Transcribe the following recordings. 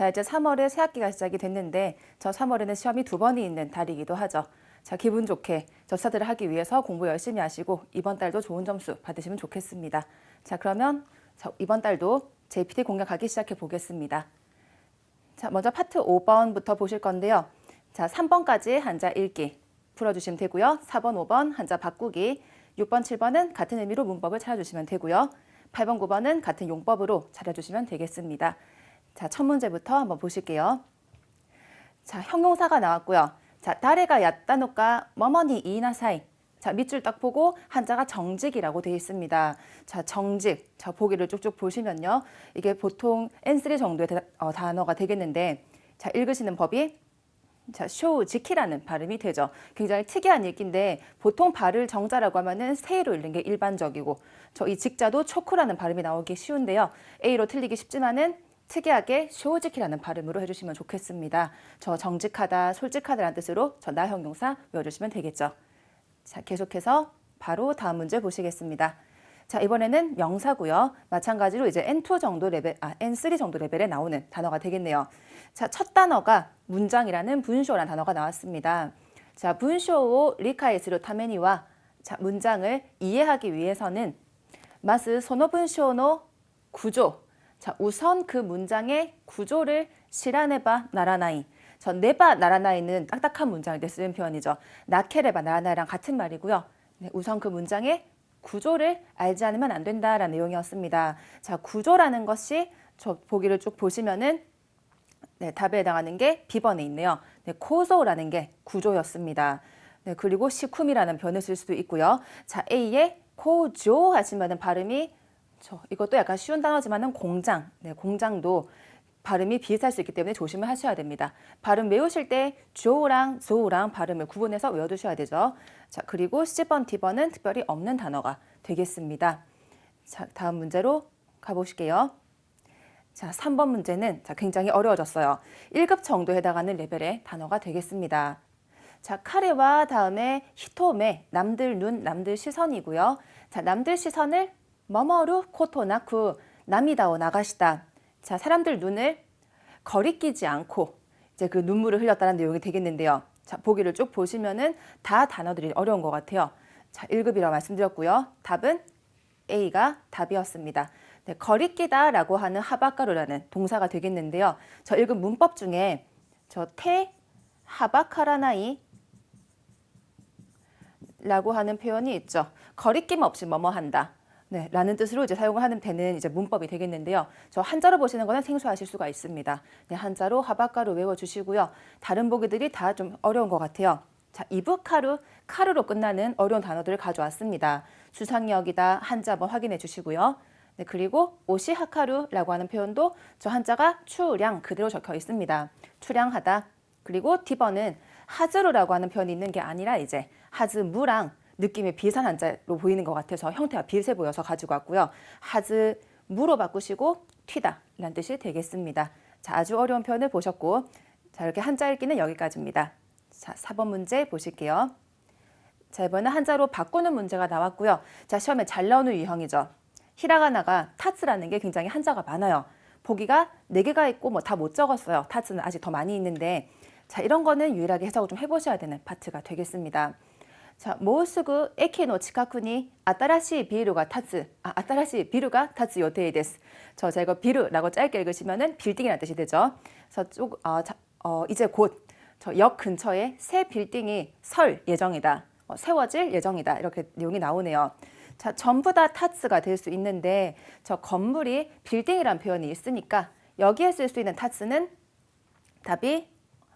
자, 이제 3월에 새 학기가 시작이 됐는데 저 3월에는 시험이 2번이 있는 달이기도 하죠. 자, 기분 좋게 접사들을 하기 위해서 공부 열심히 하시고 이번 달도 좋은 점수 받으시면 좋겠습니다. 자, 그러면 이번 달도 JPT 공략하기 시작해 보겠습니다. 자, 먼저 파트 5번부터 보실 건데요. 자, 3번까지 한자 읽기 풀어주시면 되고요. 4번, 5번 한자 바꾸기, 6번, 7번은 같은 의미로 문법을 찾아주시면 되고요. 8번, 9번은 같은 용법으로 찾아주시면 되겠습니다. 자, 첫 문제부터 한번 보실게요. 자, 형용사가 나왔고요. 자, 다레가 얕다노까 뭐뭐니 이나사이. 자, 밑줄 딱 보고 한자가 정직이라고 되어 있습니다. 자, 정직. 자, 보기를 쭉쭉 보시면요. 이게 보통 N3 정도의 단어가 되겠는데, 자, 읽으시는 법이 자, 쇼지키라는 발음이 되죠. 굉장히 특이한 읽기인데 보통 발을 정자라고 하면은 세로 읽는 게 일반적이고 저 이 직자도 초크라는 발음이 나오기 쉬운데요. A로 틀리기 쉽지만은 특이하게 쇼지키라는 발음으로 해주시면 좋겠습니다. 저 정직하다, 솔직하다라는 뜻으로 저 나 형용사 외워주시면 되겠죠. 자, 계속해서 바로 다음 문제 보시겠습니다. 자, 이번에는 명사고요. 마찬가지로 이제 N2 정도 레벨, N3 정도 레벨에 나오는 단어가 되겠네요. 자, 첫 단어가 문장이라는 분쇼라는 단어가 나왔습니다. 자, 분쇼 리카이스로 타메니와 자, 문장을 이해하기 위해서는 마스 소노 분쇼노 구조. 자, 우선 그 문장의 구조를 시라네바 나라나이. 저 네바 나라나이는 딱딱한 문장을 쓰는 표현이죠. 나케레바 나라나이랑 같은 말이고요. 네, 우선 그 문장의 구조를 알지 않으면 안 된다라는 내용이었습니다. 자, 구조라는 것이 저 보기를 쭉 보시면은 네, 답에 해당하는 게 B번에 있네요. 네, 코소라는 게 구조였습니다. 네, 그리고 시쿰이라는 변을 쓸 수도 있고요. 자, A에 코조 하시면은 발음이 이것도 약간 쉬운 단어지만은 공장, 네, 공장도 발음이 비슷할 수 있기 때문에 조심을 하셔야 됩니다. 발음 외우실 때 조랑 조랑 발음을 구분해서 외워두셔야 되죠. 자, 그리고 C번, D번은 특별히 없는 단어가 되겠습니다. 자, 다음 문제로 가보실게요. 자, 3번 문제는 굉장히 어려워졌어요. 1급 정도에 해당하는 레벨의 단어가 되겠습니다. 자, 카레와 다음에 히토메, 남들 눈, 남들 시선이고요. 자, 남들 시선을 머머루 코토나쿠, 남이다오 나가시다. 자, 사람들 눈을 거리끼지 않고 이제 그 눈물을 흘렸다는 내용이 되겠는데요. 자, 보기를 쭉 보시면은 다 단어들이 어려운 것 같아요. 자, 1급이라고 말씀드렸고요. 답은 A가 답이었습니다. 네, 거리끼다라고 하는 하바카루라는 동사가 되겠는데요. 저 1급 문법 중에 테 하바카라나이 라고 하는 표현이 있죠. 거리낌 없이 뭐뭐 한다. 네, 라는 뜻으로 이제 사용을 하는 되는 이제 문법이 되겠는데요. 저 한자로 보시는 거는 생소하실 수가 있습니다. 네, 한자로 하바카루 외워주시고요. 다른 보기들이 다 좀 어려운 것 같아요. 자, 이브카루, 카루로 끝나는 어려운 단어들을 가져왔습니다. 수상역이다, 한자 한번 확인해 주시고요. 네, 그리고 오시하카루라고 하는 표현도 저 한자가 추량 그대로 적혀 있습니다. 추량하다. 그리고 D번은 하즈루라고 하는 표현이 있는 게 아니라 이제 하즈무랑 느낌이 비슷한 한자로 보이는 것 같아서 형태가 비슷해 보여서 가지고 왔고요. 하즈무로 바꾸시고 튀다 라는 뜻이 되겠습니다. 자, 아주 어려운 표현을 보셨고 자, 이렇게 한자 읽기는 여기까지입니다. 자, 4번 문제 보실게요. 자, 이번엔 한자로 바꾸는 문제가 나왔고요. 자, 시험에 잘 나오는 유형이죠. 히라가나가 타츠라는 게 굉장히 한자가 많아요. 보기가 4개가 있고 뭐 다 못 적었어요. 타츠는 아직 더 많이 있는데 자, 이런 거는 유일하게 해석을 좀 해보셔야 되는 파트가 되겠습니다. 자, 모우스구 에키노 치카쿠니 아따라시 비루가 타츠, 아따라시 비루가 타츠 요테이 데스. 제가 이거 비루라고 짧게 읽으시면은 빌딩이라는 뜻이 되죠. 그래서 이제 곧 저 역 근처에 새 빌딩이 설 예정이다. 세워질 예정이다. 이렇게 내용이 나오네요. 자, 전부 다 타츠가 될 수 있는데 저 건물이 빌딩이라는 표현이 있으니까 여기에 쓸 수 있는 타츠는 답이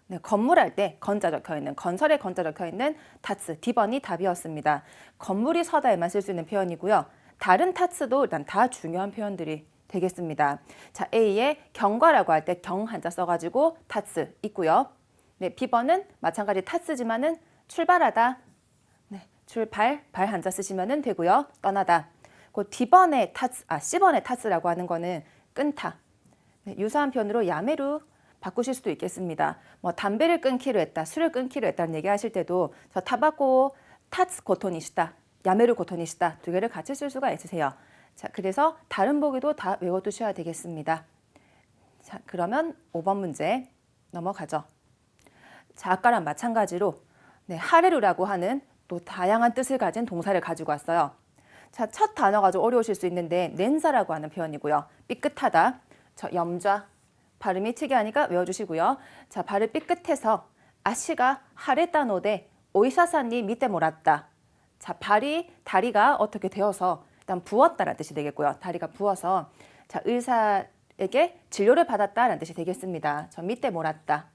네, 건물할 때 건자 적혀 있는 건설에 건자 적혀 있는 타츠 D번이 답이었습니다. 건물이 서다에만 쓸 수 있는 표현이고요. 다른 타츠도 일단 다 중요한 표현들이 되겠습니다. 자, A에 경과라고 할 때 경 한자 써가지고 타츠 있고요. 네, B번은 마찬가지 타츠지만은 출발하다. 네, 출발 발 한자 쓰시면 되고요. 떠나다. 그 D번의 타츠, C번의 타츠라고 하는 거는 끊다. 네, 유사한 표현으로 야메루 바꾸실 수도 있겠습니다. 뭐 담배를 끊기로 했다, 술을 끊기로 했다는 얘기 하실 때도 저 타바코 타츠 고토니시다, 야메루 고토니시다 두 개를 같이 쓸 수가 있으세요. 자, 그래서 다른 보기도 다 외워두셔야 되겠습니다. 자, 그러면 5번 문제 넘어가죠. 자, 아까랑 마찬가지로 하레루라고 하는 또 다양한 뜻을 가진 동사를 가지고 왔어요. 자, 첫 단어가 좀 어려우실 수 있는데 넨사라고 하는 표현이고요. 삐끗하다, 저 염좌, 발음이 특이하니까 외워주시고요. 자, 발을 삐끗해서 아시가 하레따노데 오이사사니 밑에 몰았다. 자, 다리가 어떻게 되어서 일단 부었다라는 뜻이 되겠고요. 다리가 부어서 자, 의사에게 진료를 받았다라는 뜻이 되겠습니다. 저 밑에 몰았다.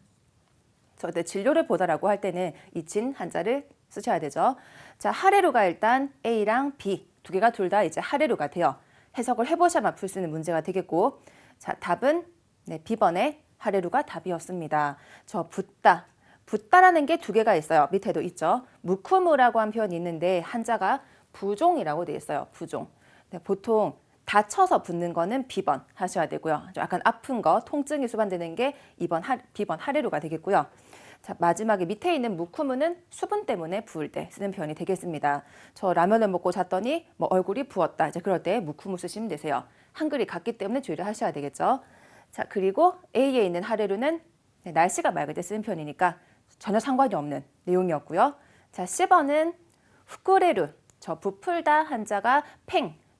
저 진료를 보다라고 할 때는 이 진 한자를 쓰셔야 되죠. 자, 하레루가 일단 A랑 B 두 개가 둘 다 이제 하레루가 돼요. 해석을 해보셔야만 풀 수 있는 문제가 되겠고, 자, 답은 B번에 하레루가 답이었습니다. 저 붓다라는 게 두 개가 있어요. 밑에도 있죠. 무쿠무라고 한 표현이 있는데 한자가 부종이라고 되어 있어요. 부종. 보통 다쳐서 붓는 거는 B번 하셔야 되고요. 약간 아픈 거, 통증이 수반되는 게 B번 하레루가 되겠고요. 자, 마지막에 밑에 있는 무쿠무는 수분 때문에 부을 때 쓰는 표현이 되겠습니다. 저 라면을 먹고 잤더니 뭐 얼굴이 부었다. 이제 그럴 때 무쿠무 쓰시면 되세요. 한글이 같기 때문에 주의를 하셔야 되겠죠. 자, 그리고 A에 있는 하레루는 날씨가 맑을 때 쓰는 표현이니까 전혀 상관이 없는 내용이었고요. 자, 10번은 후쿠레루, 저 부풀다 한자가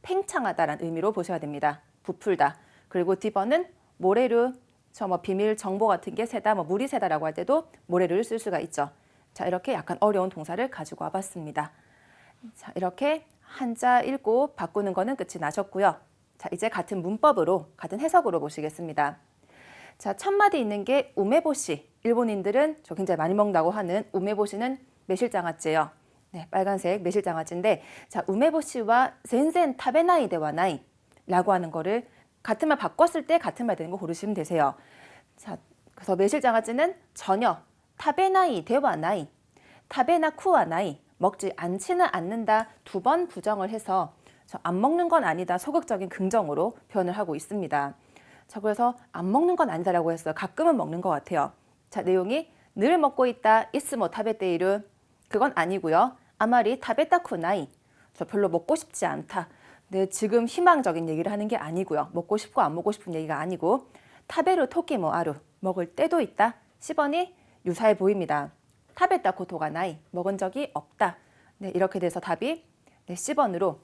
팽창하다라는 의미로 보셔야 됩니다. 부풀다. 그리고 D번은 모레루, 저 뭐 비밀 정보 같은 게 새다, 뭐 물이 새다라고 할 때도 모레루를 쓸 수가 있죠. 자, 이렇게 약간 어려운 동사를 가지고 와봤습니다. 자, 이렇게 한자 읽고 바꾸는 거는 끝이 나셨고요. 자, 이제 같은 문법으로, 같은 해석으로 보시겠습니다. 자, 첫 마디 있는 게 우메보시. 일본인들은 저 굉장히 많이 먹는다고 하는 우메보시는 매실장아찌예요. 네, 빨간색 매실장아찌인데, 자, 우메보시와 젠센 타베나이 데와 나이 라고 하는 거를 같은 말 바꿨을 때 같은 말 되는 거 고르시면 되세요. 자, 그래서 매실장아찌는 전혀 타베나이 데와 나이, 타베나 쿠와 나이, 먹지 않지는 않는다 두 번 부정을 해서 안 먹는 건 아니다 소극적인 긍정으로 표현을 하고 있습니다. 자, 그래서 안 먹는 건 아니다라고 했어요. 가끔은 먹는 것 같아요. 자, 내용이 늘 먹고 있다 이스모 타베테이루 그건 아니고요. 아마리 타베타쿠 나이 저 별로 먹고 싶지 않다. 네, 지금 희망적인 얘기를 하는 게 아니고요. 먹고 싶고 안 먹고 싶은 얘기가 아니고 타베루 토끼모 아루 먹을 때도 있다. 10번이 유사해 보입니다. 타베타쿠 토가 나이 먹은 적이 없다. 네, 이렇게 돼서 답이 10번으로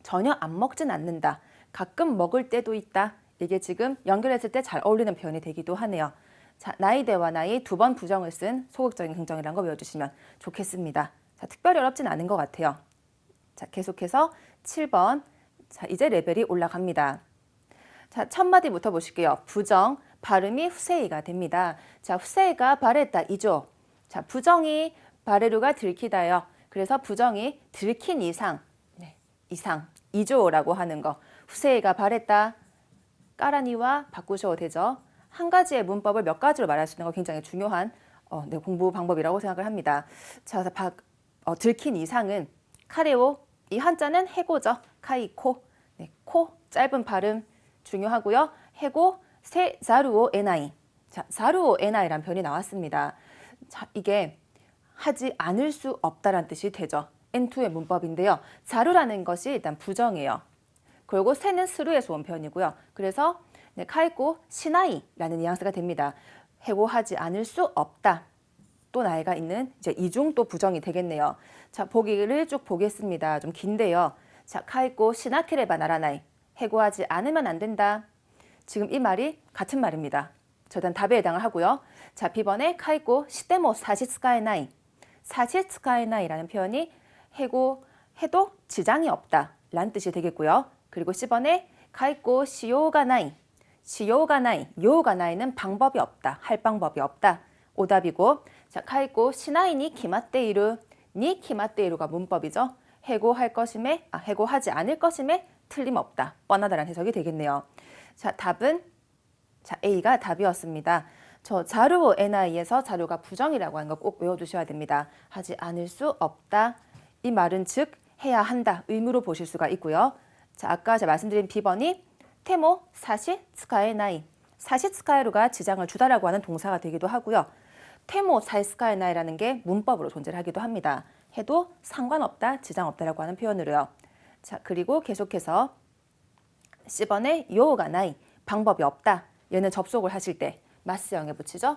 전혀 안 먹진 않는다. 가끔 먹을 때도 있다. 이게 지금 연결했을 때 잘 어울리는 표현이 되기도 하네요. 자, 나이대와 나이 두 번 부정을 쓴 소극적인 긍정이라는 거 외워주시면 좋겠습니다. 자, 특별히 어렵진 않은 것 같아요. 자, 계속해서 7번. 자, 이제 레벨이 올라갑니다. 자, 첫 마디부터 보실게요. 부정, 발음이 후세이가 됩니다. 자, 후세이가 바랬다, 이죠. 자, 부정이 바레루가 들키다요. 그래서 부정이 들킨 이상, 이상, 이조라고 하는 거. 후세이가 바랬다, 까라니와 바꾸셔도 되죠. 한 가지의 문법을 몇 가지로 말할 수 있는 거 굉장히 중요한 공부 방법이라고 생각을 합니다. 자, 들킨 이상은 카레오, 이 한자는 해고죠. 카이코, 코, 짧은 발음 중요하고요. 해고, 세, 자루오 에나이. 자, 자루오 에나이란 표현이 나왔습니다. 자, 이게 하지 않을 수 없다란 뜻이 되죠. N2의 문법인데요. 자루라는 것이 일단 부정이에요. 그리고 세는 스루에서 온 표현이고요. 그래서 카이코 시나이라는 뉘앙스가 됩니다. 해고하지 않을 수 없다. 또 나이가 있는 이제 이중 또 부정이 되겠네요. 자, 보기를 쭉 보겠습니다. 좀 긴데요. 자, 카이코 시나케레바 나라나이. 해고하지 않으면 안 된다. 지금 이 말이 같은 말입니다. 일단 답에 해당을 하고요. 자, B번에 카이코 시테모 사시츠카에나이. 사시츠카에나이라는 표현이 해고해도 지장이 없다. 라는 뜻이 되겠고요. 그리고 C번에 카이코 시요가 나이. 시요가 나이. 요가 나이는 방법이 없다. 할 방법이 없다. 오답이고, 자, 카이코 시나이니 키마테이루. 니 키마테이루가 문법이죠. 해고할 것임에, 해고하지 않을 것임에 틀림없다. 뻔하다라는 해석이 되겠네요. 자, 답은 자, A가 답이었습니다. 저 자루 NI에서 자루가 부정이라고 하는 거 꼭 외워두셔야 됩니다. 하지 않을 수 없다. 이 말은 즉 해야 한다. 의무로 보실 수가 있고요. 자, 아까 제가 말씀드린 B번이 테모 사시 스카의 나이. 사시 스카이루가 지장을 주다라고 하는 동사가 되기도 하고요. 테모 사이스카의 나이라는 게 문법으로 존재를 하기도 합니다. 해도 상관없다, 지장 없다라고 하는 표현으로요. 자, 그리고 계속해서 C번에 요가 나이. 방법이 없다. 얘는 접속을 하실 때 마스형에 붙이죠.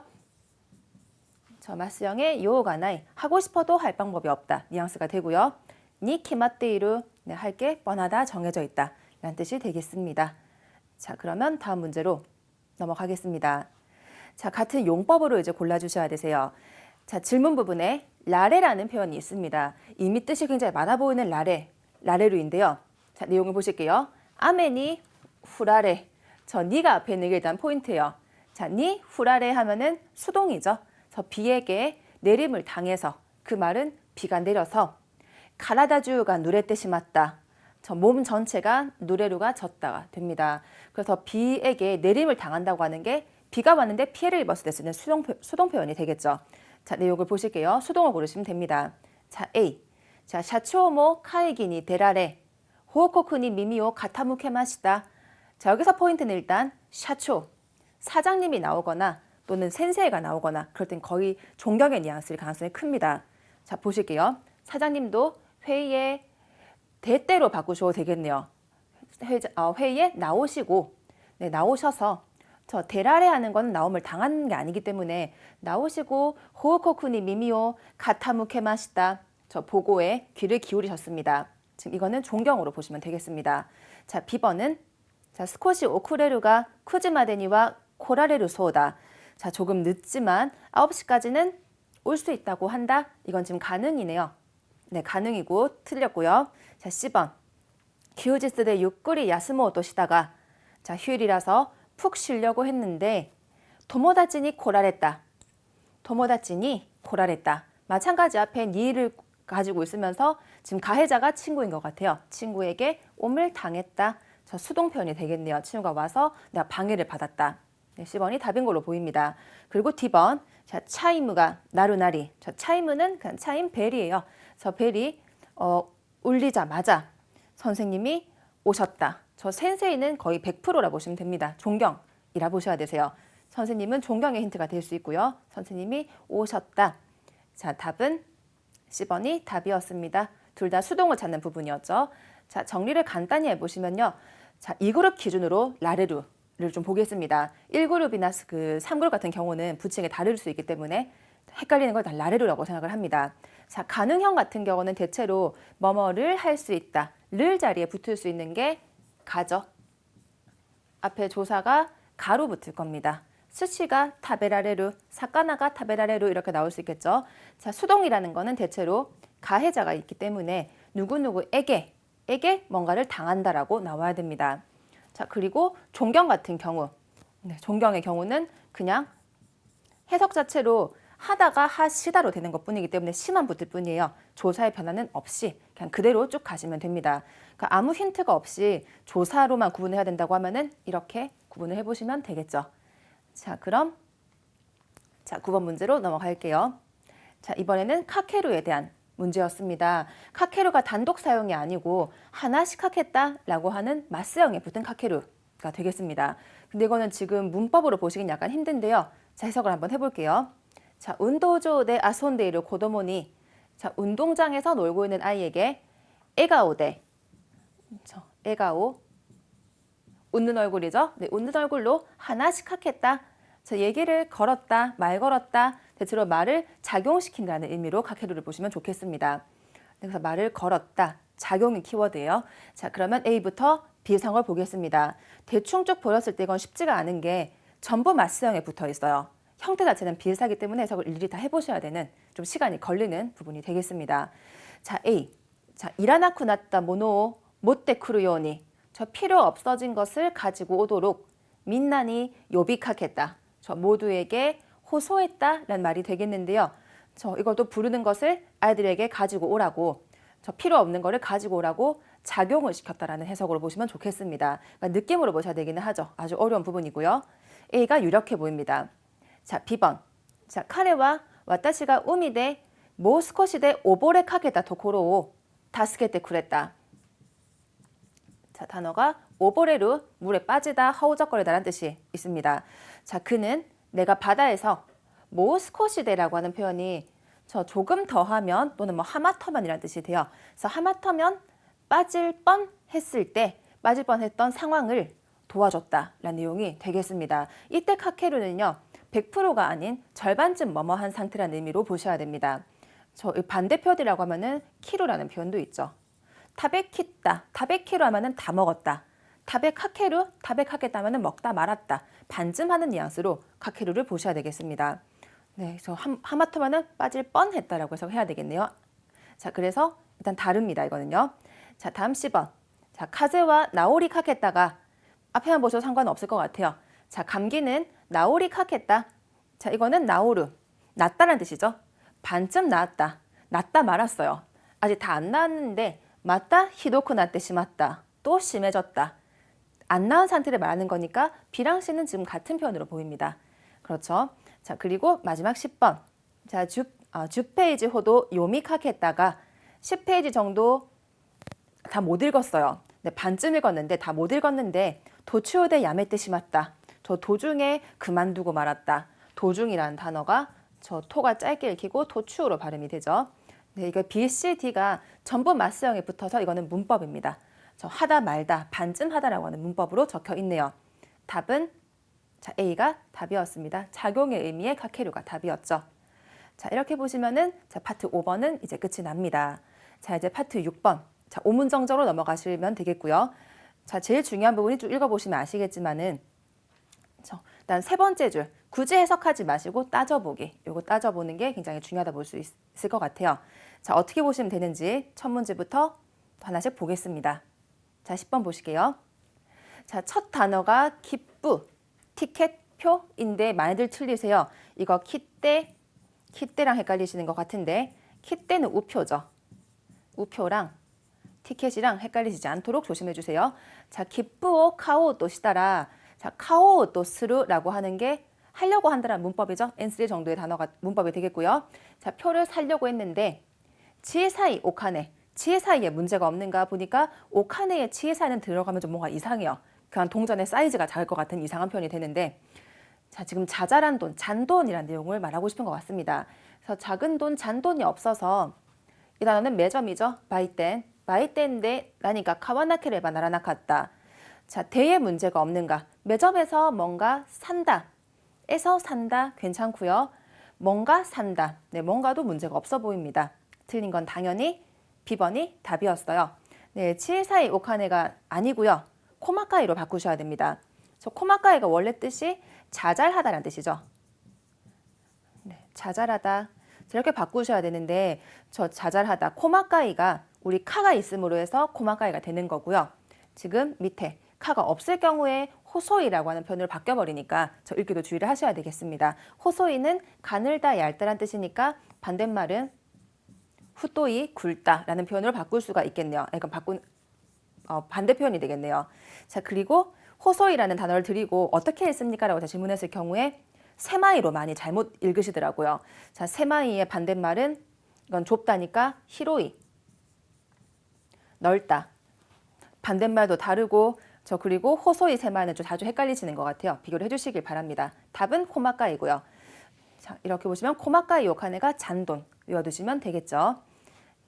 저 마스형에 요가 나이 하고 싶어도 할 방법이 없다. 뉘앙스가 되고요. 니 키마테이루 네, 할 게 뻔하다 정해져 있다. 라는 뜻이 되겠습니다. 자, 그러면 다음 문제로 넘어가겠습니다. 자, 같은 용법으로 이제 골라주셔야 되세요. 자, 질문 부분에 라레라는 표현이 있습니다. 이미 뜻이 굉장히 많아 보이는 라레루인데요. 자, 내용을 보실게요. 아메니 후라레. 저 니가 앞에 있는 게 일단 포인트예요. 자, 니 후라레 하면은 수동이죠. 저 비에게 내림을 당해서 그 말은 비가 내려서 가라다주가 누레떼시 맞다. 저 몸 전체가 누레루가 젖다가 됩니다. 그래서 비에게 내림을 당한다고 하는 게 비가 왔는데 피해를 입었을 때 쓰는 수동 표현이 되겠죠. 자, 내용을 보실게요. 수동을 고르시면 됩니다. 자, A. 자, 샤츠오모 카이기니 데라레. 호코쿠니 미미오 가타무케마시다. 자, 여기서 포인트는 일단 샤초. 사장님이 나오거나 또는 센세이가 나오거나 그럴 땐 거의 존경의 뉘앙스일 가능성이 큽니다. 자, 보실게요. 사장님도 회의에 대때로 바꾸셔도 되겠네요. 회의에 나오시고 네, 나오셔서 저 데라레 하는 건 나옴을 당하는 게 아니기 때문에 나오시고 호우코쿠니 미미오 가타무케마시다. 저 보고에 귀를 기울이셨습니다. 지금 이거는 존경으로 보시면 되겠습니다. 자, B번은 자, 스코시 오쿠레루가 쿠지마데니와 코라레루 소다. 자, 조금 늦지만 9시까지는 올 수 있다고 한다. 이건 지금 가능이네요. 네, 가능이고 틀렸고요. 자, C번. 기우지스데 유꾸리 야스모 도시다가 자, 휴일이라서 푹 쉬려고 했는데 도모다치니 코라랬다. 도모다치니 코라랬다. 마찬가지 앞에 니를 가지고 있으면서 지금 가해자가 친구인 것 같아요. 친구에게 옴을 당했다. 저 수동 표현이 되겠네요. 친구가 와서 내가 방해를 받았다. 네, C번이 답인 걸로 보입니다. 그리고 D번. 자, 차이무가 나루나리. 저 차이무는 그냥 차임 벨이에요. 저 벨이 울리자마자 선생님이 오셨다. 저 센세이는 거의 100%라 보시면 됩니다. 존경이라 보셔야 되세요. 선생님은 존경의 힌트가 될 수 있고요. 선생님이 오셨다. 자, 답은 C번이 답이었습니다. 둘 다 수동을 찾는 부분이었죠. 자, 정리를 간단히 해보시면요. 자, 2그룹 기준으로 라레루를 좀 보겠습니다. 1그룹이나 그 3그룹 같은 경우는 부칭이 다를 수 있기 때문에 헷갈리는 걸 다 라레루라고 생각을 합니다. 자, 가능형 같은 경우는 대체로 뭐뭐를 할 수 있다. 를 자리에 붙을 수 있는 게 가죠. 앞에 조사가 가로 붙을 겁니다. 스시가 타베라레루, 사카나가 타베라레루 이렇게 나올 수 있겠죠. 자, 수동이라는 거는 대체로 가해자가 있기 때문에 누구누구에게 뭔가를 당한다라고 나와야 됩니다. 자, 그리고 존경 같은 경우, 네, 존경의 경우는 그냥 해석 자체로 하다가 하시다로 되는 것뿐이기 때문에 시만 붙을 뿐이에요. 조사의 변화는 없이 그냥 그대로 쭉 가시면 됩니다. 그러니까 아무 힌트가 없이 조사로만 구분을 해야 된다고 하면은 이렇게 구분을 해보시면 되겠죠. 자, 그럼 9번 문제로 넘어갈게요. 자, 이번에는 카케루에 대한 문제였습니다. 카케루가 단독 사용이 아니고 하나씩 하겠다라고 하는 마스형에 붙은 카케루가 되겠습니다. 근데 이거는 지금 문법으로 보시긴 약간 힘든데요. 자, 해석을 한번 해볼게요. 자, 운도조 대 아손데이르 고도모니. 자, 운동장에서 놀고 있는 아이에게 에가오데. 에가오. 웃는 얼굴이죠. 네, 웃는 얼굴로 하나씩 하겠다. 자, 얘기를 걸었다, 말 걸었다. 대체로 말을 작용시킨다는 의미로 카케루를 보시면 좋겠습니다. 그래서 말을 걸었다. 작용이 키워드예요. 자, 그러면 A부터 B상을 보겠습니다. 대충 쭉 보였을 때 이건 쉽지가 않은 게 전부 마스형에 붙어 있어요. 형태 자체는 비슷하기 때문에 해석을 일일이 다 해보셔야 되는 좀 시간이 걸리는 부분이 되겠습니다. 자, A. 자, 이라나쿠 나tta 모노 못데 쿠르요니. 저 필요 없어진 것을 가지고 오도록 민나니 요비카겠다. 저 모두에게 호소했다라는 말이 되겠는데요. 저 이것도 부르는 것을 아이들에게 가지고 오라고, 저 필요 없는 거를 가지고 오라고 작용을 시켰다라는 해석으로 보시면 좋겠습니다. 그러니까 느낌으로 보셔야 되기는 하죠. 아주 어려운 부분이고요. A가 유력해 보입니다. 자, B번. 자, 카레와 와타시가 우미데 모스코시데 오보레 카게다 도코로오 다스케테 쿠레다. 자, 단어가 오보레루, 물에 빠지다, 허우적거리다라는 뜻이 있습니다. 자, 그는 내가 바다에서 모스코시데라고 하는 표현이 저 조금 더하면 또는 뭐 하마터면이라는 뜻이 돼요. 그래서 하마터면 빠질 뻔했을 때, 빠질 뻔했던 상황을 도와줬다라는 내용이 되겠습니다. 이때 카케루는요. 100%가 아닌 절반쯤 뭐뭐한 상태라는 의미로 보셔야 됩니다. 저 반대표이라고 하면은 키루라는 표현도 있죠. 타베키다, 타베키루 하면은 다 먹었다. 타베카케루, 타베카케다 하면은 먹다 말았다. 반쯤 하는 뉘앙스로 카케루를 보셔야 되겠습니다. 네, 저 하마터면은 빠질 뻔했다라고 해석해야 되겠네요. 자, 그래서 일단 다릅니다. 이거는요. 자, 다음 10번. 자, 카제와 나오리 카케다가 앞에만 보셔도 상관없을 것 같아요. 자, 감기는 나오리 카케다. 자, 이거는 나오르, 낫다라는 뜻이죠. 반쯤 나았다. 낫다 말았어요. 아직 다 안 나았는데 맞다 히도쿠 나때 심았다. 또 심해졌다. 안 나은 상태를 말하는 거니까 B랑 C는 지금 같은 표현으로 보입니다. 그렇죠. 자, 그리고 마지막 10번. 자, 10페이지 호도 요미카케다가 10페이지 정도 다 못 읽었어요. 네, 반쯤 읽었는데 다 못 읽었는데 도치오데 야메때 심았다. 저 도중에 그만두고 말았다. 도중이라는 단어가 저 토가 짧게 읽히고 도추로 발음이 되죠. 네, 이거 B, C, D가 전부 맞수형에 붙어서 이거는 문법입니다. 저 하다 말다, 반쯤 하다라고 하는 문법으로 적혀 있네요. 답은 자, A가 답이었습니다. 작용의 의미의 카케루가 답이었죠. 자, 이렇게 보시면은 자, 파트 5번은 이제 끝이 납니다. 자, 이제 파트 6번. 자, 오문정적으로 넘어가시면 되겠고요. 자, 제일 중요한 부분이 쭉 읽어보시면 아시겠지만은 일단 세 번째 줄 굳이 해석하지 마시고 따져보기. 요거 따져보는 게 굉장히 중요하다 볼 수 있을 것 같아요. 자, 어떻게 보시면 되는지 첫 문제부터 하나씩 보겠습니다. 자, 10번 보실게요. 자, 첫 단어가 기쁘, 티켓표인데 많이들 틀리세요. 이거 키떼랑 헷갈리시는 것 같은데 키떼는 우표죠. 우표랑 티켓이랑 헷갈리시지 않도록 조심해 주세요. 자, 기쁘오 카오 또시다라. 자, 카오 또스루라고 하는 게 하려고 한다는 문법이죠. N3 정도의 단어가 문법이 되겠고요. 자, 표를 사려고 했는데 지혜 사이 오카네. 지혜 사이에 문제가 없는가 보니까 오카네의 지혜 사이는 들어가면 좀 뭔가 이상해요. 그냥 동전의 사이즈가 작을 것 같은 이상한 표현이 되는데 자, 지금 자잘한 돈, 잔돈이라는 내용을 말하고 싶은 것 같습니다. 그래서 작은 돈, 잔돈이 없어서 이 단어는 매점이죠. 바이텐인데 라니까 카와나케레바 나라나카다. 자, 대에 문제가 없는가? 매점에서 뭔가 산다. 에서 산다 괜찮고요. 뭔가 산다. 네, 뭔가도 문제가 없어 보입니다. 틀린 건 당연히 B번이 답이었어요. 네, 치에사이 오카네가 아니고요. 코마카이로 바꾸셔야 됩니다. 저 코마카이가 원래 뜻이 자잘하다라는 뜻이죠. 네, 자잘하다. 이렇게 바꾸셔야 되는데 저 자잘하다. 코마카이가 우리 카가 있음으로 해서 코마카이가 되는 거고요. 지금 밑에 카가 없을 경우에 호소이라고 하는 표현으로 바뀌어버리니까 저 읽기도 주의를 하셔야 되겠습니다. 호소이는 가늘다, 얇다란 뜻이니까 반대말은 후또이, 굵다라는 표현으로 바꿀 수가 있겠네요. 그러니까 반대 표현이 되겠네요. 자, 그리고 호소이라는 단어를 드리고 어떻게 했습니까? 라고 질문했을 경우에 세마이로 많이 잘못 읽으시더라고요. 자, 세마이의 반대말은 이건 좁다니까 히로이, 넓다. 반대말도 다르고 저 그리고 호소이 세마이는 좀 자주 헷갈리시는 것 같아요. 비교를 해주시길 바랍니다. 답은 코마카이고요. 자, 이렇게 보시면 코마카이 요카네가 잔돈 외워두시면 되겠죠.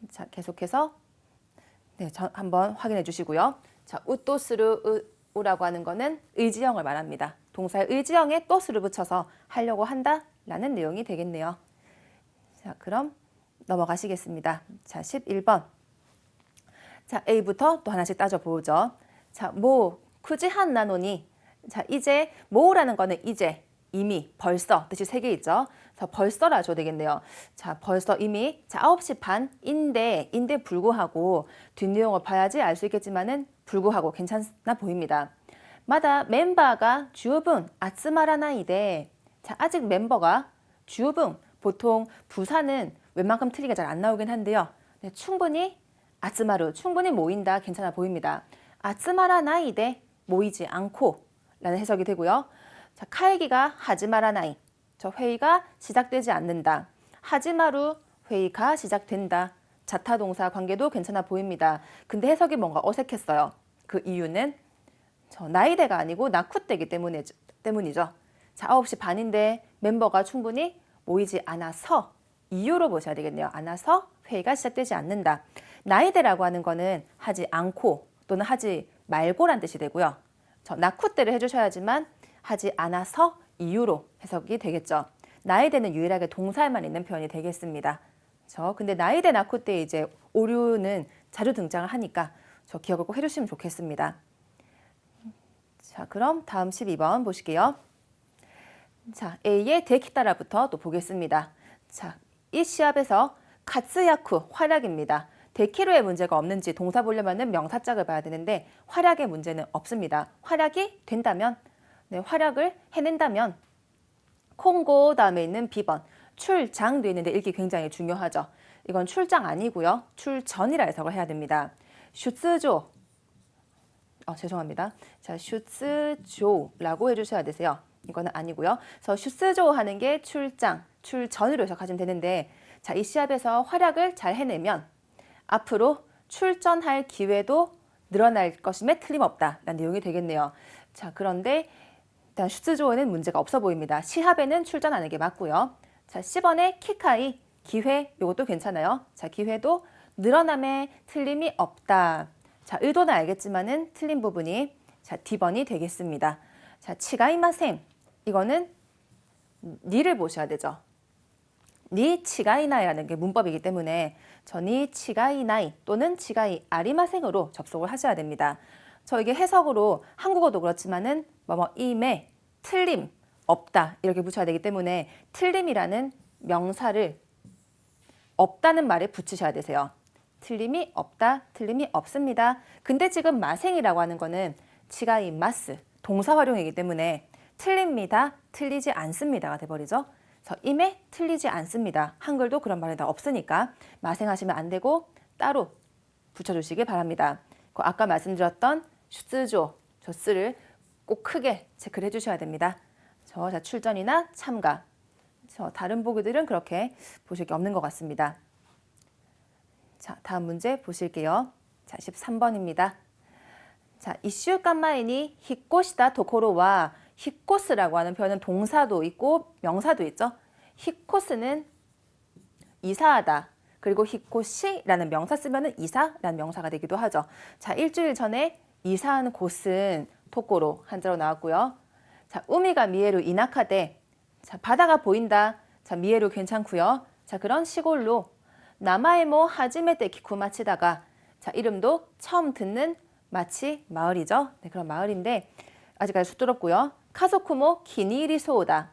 자, 계속해서 네, 한번 확인해 주시고요. 자, 우또스루우라고 하는 거는 의지형을 말합니다. 동사의 의지형에 또스를 붙여서 하려고 한다라는 내용이 되겠네요. 자, 그럼 넘어가시겠습니다. 자, 11번. 자, A부터 또 하나씩 따져보죠. 자, 쿠지한 나노니. 자, 이제, 모라는 거는 이제, 이미, 벌써 뜻이 세 개 있죠. 그래서 벌써라 줘도 되겠네요. 자, 벌써 이미, 자, 9시 반인데 불구하고, 뒷내용을 봐야지 알 수 있겠지만은, 불구하고 괜찮나 보입니다. 마다 멤버가 주분 아츠마라나이데, 자, 아직 멤버가 주분, 보통 부사는 웬만큼 틀리가 잘 안 나오긴 한데요. 네, 충분히 아츠마루, 충분히 모인다, 괜찮아 보입니다. 아츠마라나이데, 모이지 않고 라는 해석이 되고요. 자, 카이기가 하지마라나이, 저 회의가 시작되지 않는다. 하지마루, 회의가 시작된다. 자타동사 관계도 괜찮아 보입니다. 근데 해석이 뭔가 어색했어요. 그 이유는 저 나이대가 아니고 나쿠때이기 때문이죠. 자, 9시 반인데 멤버가 충분히 모이지 않아서 이유로 보셔야 되겠네요. 않아서 회의가 시작되지 않는다. 나이대라고 하는 거는 하지 않고 또는 하지 말고란 뜻이 되고요. 나쿠 때를 해주셔야지만 하지 않아서 이유로 해석이 되겠죠. 나이대는 유일하게 동사에만 있는 표현이 되겠습니다. 근데 나이대 나쿠 때 이제 오류는 자주 등장을 하니까 기억을 꼭 해주시면 좋겠습니다. 자, 그럼 다음 12번 보실게요. 자, A의 데키타라부터 또 보겠습니다. 자, 이 시합에서 카츠야쿠 활약입니다. 데키로의 문제가 없는지 동사 보려면 명사짝을 봐야 되는데 활약의 문제는 없습니다. 활약이 된다면, 활약을 해낸다면 콩고 다음에 있는 B번 출장도 있는데 읽기 굉장히 중요하죠. 이건 출장 아니고요. 출전이라 해석을 해야 됩니다. 슈츠조, 죄송합니다. 자, 슈츠조라고 해주셔야 되세요. 이거는 아니고요. 그래서 슈츠조 하는 게 출장, 출전으로 해석하시면 되는데 자, 이 시합에서 활약을 잘 해내면 앞으로 출전할 기회도 늘어날 것임에 틀림없다라는 내용이 되겠네요. 자, 그런데 일단 슈츠조에는 문제가 없어 보입니다. 시합에는 출전하는 게 맞고요. 자, 10번의 키카이, 기회, 이것도 괜찮아요. 자, 기회도 늘어남에 틀림이 없다. 자, 의도는 알겠지만은 틀린 부분이 자, D번이 되겠습니다. 자, 치가이마생, 이거는 니를 보셔야 되죠. 니 치가이나이라는 게 문법이기 때문에 니 치가이나이 또는 치가이 아리마생으로 접속을 하셔야 됩니다. 이게 해석으로 한국어도 그렇지만은 임에 틀림 없다 이렇게 붙여야 되기 때문에 틀림이라는 명사를 없다는 말에 붙이셔야 되세요. 틀림이 없다, 틀림이 없습니다. 근데 지금 마생이라고 하는 거는 치가이 마스 동사 활용이기 때문에 틀립니다, 틀리지 않습니다가 돼버리죠. 그래서 임에 틀리지 않습니다. 한글도 그런 말이 다 없으니까 마생하시면 안 되고 따로 붙여주시기 바랍니다. 아까 말씀드렸던 슈츠조, 조스를 꼭 크게 체크를 해주셔야 됩니다. 자, 출전이나 참가. 다른 보기들은 그렇게 보실 게 없는 것 같습니다. 자, 다음 문제 보실게요. 자, 13번입니다. 자, 이슈간마이니 히코시다 도코로와 히코스라고 하는 표현은 동사도 있고 명사도 있죠. 히코스는 이사하다. 그리고 히코시라는 명사 쓰면은 이사라는 명사가 되기도 하죠. 자, 일주일 전에 이사한 곳은 토코로 한자로 나왔고요. 자, 우미가 미에루 이나카데. 자, 바다가 보인다. 자, 미에루 괜찮고요. 자, 그런 시골로 나마에모 하지메테 기쿠마치다가 자, 이름도 처음 듣는 마치 마을이죠. 네, 그런 마을인데 아직까지 숫두럽고요. 카소쿠모 키니리 소오다.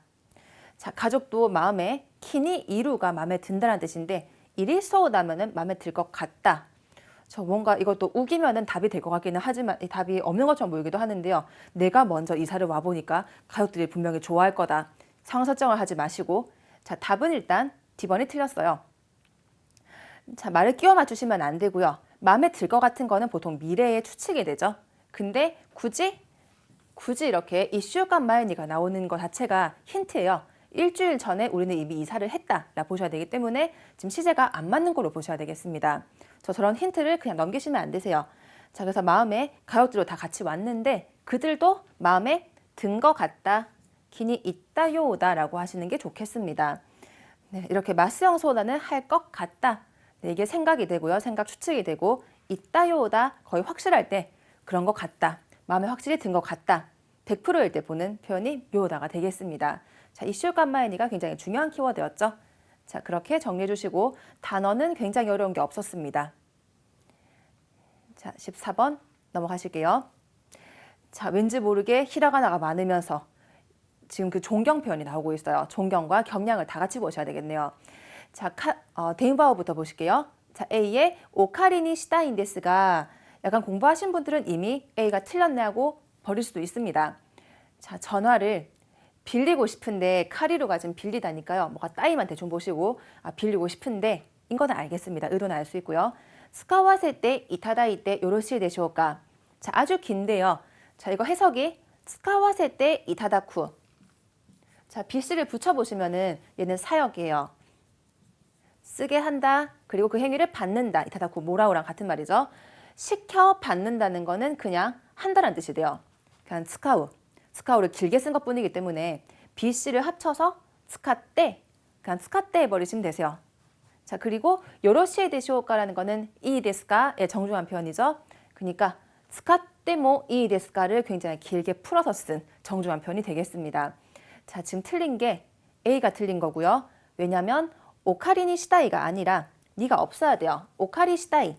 자, 가족도 마음에 키니 이루가 마음에 든다는 뜻인데 이리 소오다면은 마음에 들 것 같다. 뭔가 이것도 우기면은 답이 될 것 같기는 하지만 이 답이 없는 것처럼 보이기도 하는데요. 내가 먼저 이사를 와 보니까 가족들이 분명히 좋아할 거다. 상황 설정을 하지 마시고 자, 답은 일단 D번이 틀렸어요. 자, 말을 끼워 맞추시면 안 되고요. 마음에 들 것 같은 거는 보통 미래에 추측이 되죠. 근데 굳이 이렇게 이슈간 마이니가 나오는 것 자체가 힌트예요. 일주일 전에 우리는 이미 이사를 했다라 보셔야 되기 때문에 지금 시제가 안 맞는 걸로 보셔야 되겠습니다. 저런 힌트를 그냥 넘기시면 안 되세요. 자, 그래서 마음에 가족들도 다 같이 왔는데 그들도 마음에 든 것 같다. 기니 있다요다라고 하시는 게 좋겠습니다. 네, 이렇게 마스형 소다는 할 것 같다. 네, 이게 생각이 되고요. 생각 추측이 되고 있다요다 거의 확실할 때 그런 것 같다. 마음에 확실히 든 것 같다. 100%일 때 보는 표현이 묘다가 되겠습니다. 자, 이슈간마이니가 굉장히 중요한 키워드였죠. 자, 그렇게 정리해 주시고 단어는 굉장히 어려운 게 없었습니다. 자, 14번 넘어가실게요. 자, 왠지 모르게 히라가나가 많으면서 지금 그 존경 표현이 나오고 있어요. 존경과 경량을 다 같이 보셔야 되겠네요. 자, 데인바오부터 보실게요. 자, A의 오카리니 시다인데스가 약간 공부하신 분들은 이미 A가 틀렸네 하고 버릴 수도 있습니다. 자, 전화를 빌리고 싶은데 카리로가 지금 빌리다니까요. 뭐가 따임한테 좀 보시고 빌리고 싶은데 인 거는 알겠습니다. 의도는 알 수 있고요. 스카와세 때 이타다이 때 요로시 데쇼까. 자, 아주 긴데요. 자, 이거 해석이 스카와세 때 이타다쿠. 자, 비씨를 붙여보시면은 얘는 사역이에요. 쓰게 한다. 그리고 그 행위를 받는다. 이타다쿠 모라우랑 같은 말이죠. 시켜 받는다는 거는 그냥 한다라는 뜻이 돼요. 그냥 스카우를 길게 쓴 것뿐이기 때문에 비씨를 합쳐서 스카떼, 그냥 스카떼 해버리시면 되세요. 자, 그리고 요로시에 데시오카라는 거는 이 데스카의 정중한 표현이죠. 그러니까 때모 이 데스까를 굉장히 길게 풀어서 쓴 정중한 표현이 되겠습니다. 자, 지금 틀린 게 A가 틀린 거고요. 왜냐하면 오카리니 시다이가 아니라 네가 없어야 돼요. 오카리 시다이.